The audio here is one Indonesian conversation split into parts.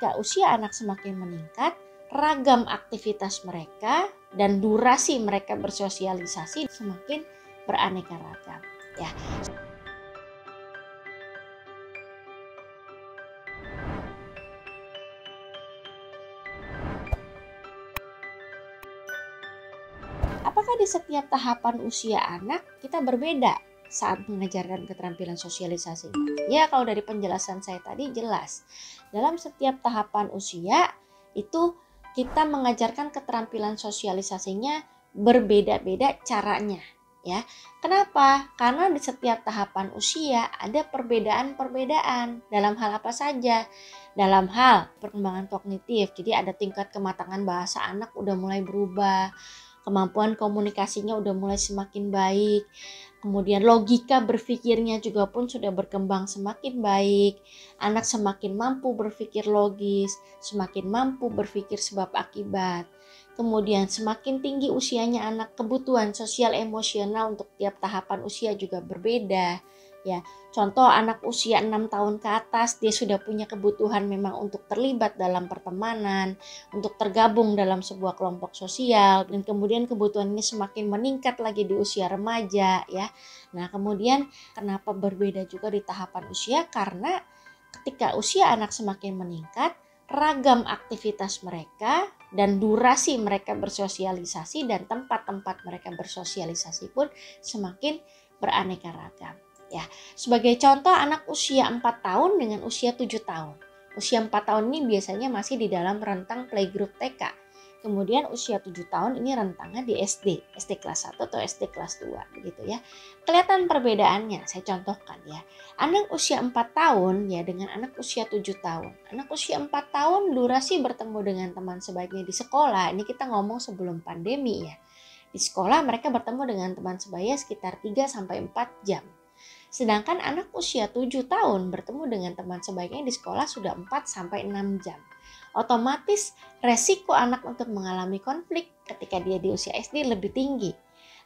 ketika usia anak semakin meningkat, ragam aktivitas mereka dan durasi mereka bersosialisasi semakin beraneka ragam. Ya. Apakah di setiap tahapan usia anak kita berbeda saat mengajarkan keterampilan sosialisasi? Ya, kalau dari penjelasan saya tadi jelas. Dalam setiap tahapan usia itu kita mengajarkan keterampilan sosialisasinya berbeda-beda caranya. Ya, kenapa? Karena di setiap tahapan usia ada perbedaan-perbedaan dalam hal apa saja. Dalam hal perkembangan kognitif, jadi ada tingkat kematangan bahasa anak udah mulai berubah. Kemampuan komunikasinya udah mulai semakin baik, kemudian logika berpikirnya juga pun sudah berkembang semakin baik, anak semakin mampu berpikir logis, semakin mampu berpikir sebab akibat. Kemudian semakin tinggi usianya anak, kebutuhan sosial emosional untuk tiap tahapan usia juga berbeda. Ya, contoh anak usia 6 tahun ke atas dia sudah punya kebutuhan memang untuk terlibat dalam pertemanan, untuk tergabung dalam sebuah kelompok sosial, dan kemudian kebutuhan ini semakin meningkat lagi di usia remaja ya. Nah, kemudian kenapa berbeda juga di tahapan usia? Karena ketika usia anak semakin meningkat, ragam aktivitas mereka dan durasi mereka bersosialisasi dan tempat-tempat mereka bersosialisasi pun semakin beraneka ragam. Ya, sebagai contoh anak usia 4 tahun dengan usia 7 tahun. Usia 4 tahun ini biasanya masih di dalam rentang playgroup TK. Kemudian usia 7 tahun ini rentangnya di SD kelas 1 atau SD kelas 2 begitu ya. Kelihatan perbedaannya, saya contohkan ya. Anak usia 4 tahun ya dengan anak usia 7 tahun. Anak usia 4 tahun durasi bertemu dengan teman sebaiknya di sekolah. Ini kita ngomong sebelum pandemi ya. Di sekolah mereka bertemu dengan teman sebaya sekitar 3 sampai 4 jam. Sedangkan anak usia 7 tahun bertemu dengan teman sebaiknya di sekolah sudah 4 sampai 6 jam. Otomatis resiko anak untuk mengalami konflik ketika dia di usia SD lebih tinggi.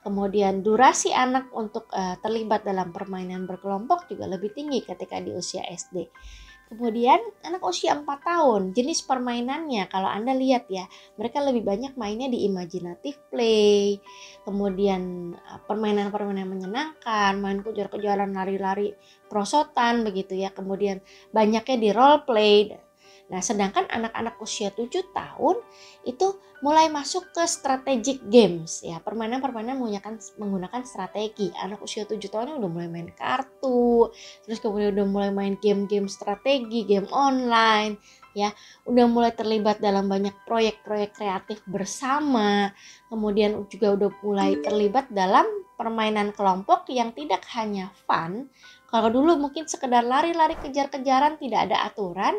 Kemudian durasi anak untuk terlibat dalam permainan berkelompok juga lebih tinggi ketika di usia SD. Kemudian anak usia 4 tahun, jenis permainannya kalau Anda lihat ya, mereka lebih banyak mainnya di imaginative play, kemudian permainan-permainan menyenangkan, main kejar-kejaran, lari-lari, perosotan begitu ya, kemudian banyaknya di role play. Nah, sedangkan anak-anak usia 7 tahun itu mulai masuk ke strategic games ya, permainan-permainan menggunakan strategi. Anak usia 7 tahun udah mulai main kartu, terus kemudian udah mulai main game-game strategi, game online ya, udah mulai terlibat dalam banyak proyek-proyek kreatif bersama, kemudian juga udah mulai terlibat dalam permainan kelompok yang tidak hanya fun. Kalau dulu mungkin sekedar lari-lari kejar-kejaran tidak ada aturan,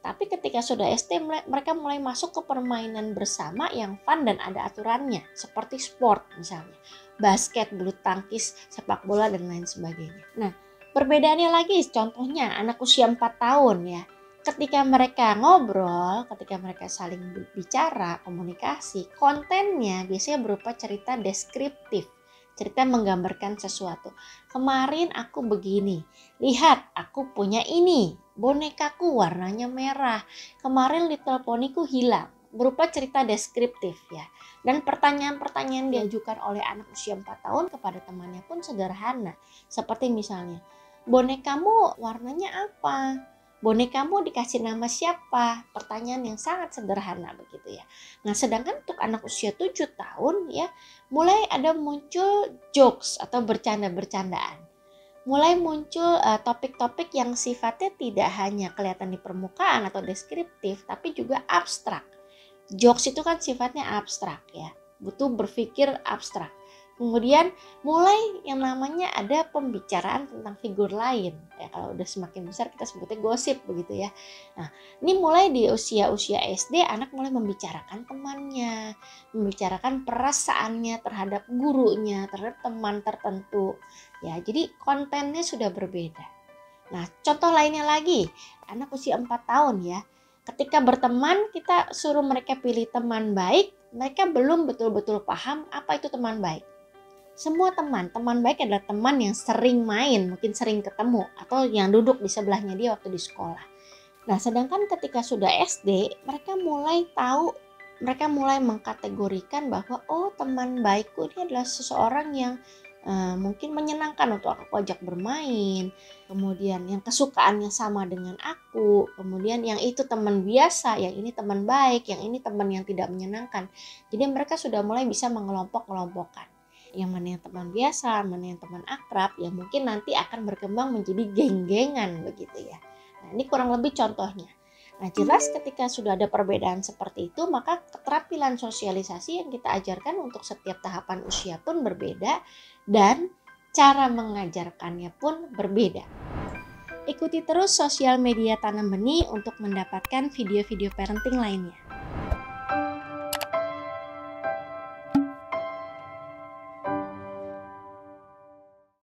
tapi ketika sudah SD mereka mulai masuk ke permainan bersama yang fun dan ada aturannya, seperti sport misalnya, basket, bulu tangkis, sepak bola dan lain sebagainya. Nah, perbedaannya lagi contohnya anak usia 4 tahun ya. Ketika mereka ngobrol, ketika mereka saling bicara, komunikasi, kontennya biasanya berupa cerita deskriptif. Cerita menggambarkan sesuatu. Kemarin aku begini, lihat aku punya ini, bonekaku warnanya merah. Kemarin little ponyku hilang, berupa cerita deskriptif ya. Dan pertanyaan-pertanyaan diajukan oleh anak usia 4 tahun kepada temannya pun sederhana. Seperti misalnya, bonekamu warnanya apa? Bonekamu dikasih nama siapa? Pertanyaan yang sangat sederhana begitu ya. Nah, sedangkan untuk anak usia 7 tahun ya, mulai ada muncul jokes atau bercanda-bercandaan. Mulai muncul topik-topik yang sifatnya tidak hanya kelihatan di permukaan atau deskriptif, tapi juga abstrak. Jokes itu kan sifatnya abstrak ya, butuh berpikir abstrak. Kemudian mulai yang namanya ada pembicaraan tentang figur lain. Ya, kalau udah semakin besar kita sebutnya gosip begitu ya. Nah, ini mulai di usia-usia SD anak mulai membicarakan temannya, membicarakan perasaannya terhadap gurunya, terhadap teman tertentu. Ya, jadi kontennya sudah berbeda. Nah, contoh lainnya lagi, anak usia 4 tahun ya. Ketika berteman kita suruh mereka pilih teman baik, mereka belum betul-betul paham apa itu teman baik. Semua teman baik adalah teman yang sering main, mungkin sering ketemu, atau yang duduk di sebelahnya dia waktu di sekolah. Nah, sedangkan ketika sudah SD, mereka mulai mengkategorikan bahwa oh, teman baikku ini adalah seseorang yang mungkin menyenangkan untuk aku ajak bermain, kemudian yang kesukaannya sama dengan aku, kemudian yang itu teman biasa, yang ini teman baik, yang ini teman yang tidak menyenangkan. Jadi mereka sudah mulai bisa mengelompok-kelompokkan. Yang mana yang teman biasa, mana yang teman akrab, yang mungkin nanti akan berkembang menjadi geng-gengan begitu ya. Nah, ini kurang lebih contohnya. Nah, jelas ketika sudah ada perbedaan seperti itu, maka keterampilan sosialisasi yang kita ajarkan untuk setiap tahapan usia pun berbeda dan cara mengajarkannya pun berbeda. Ikuti terus sosial media Tanam Benih untuk mendapatkan video-video parenting lainnya.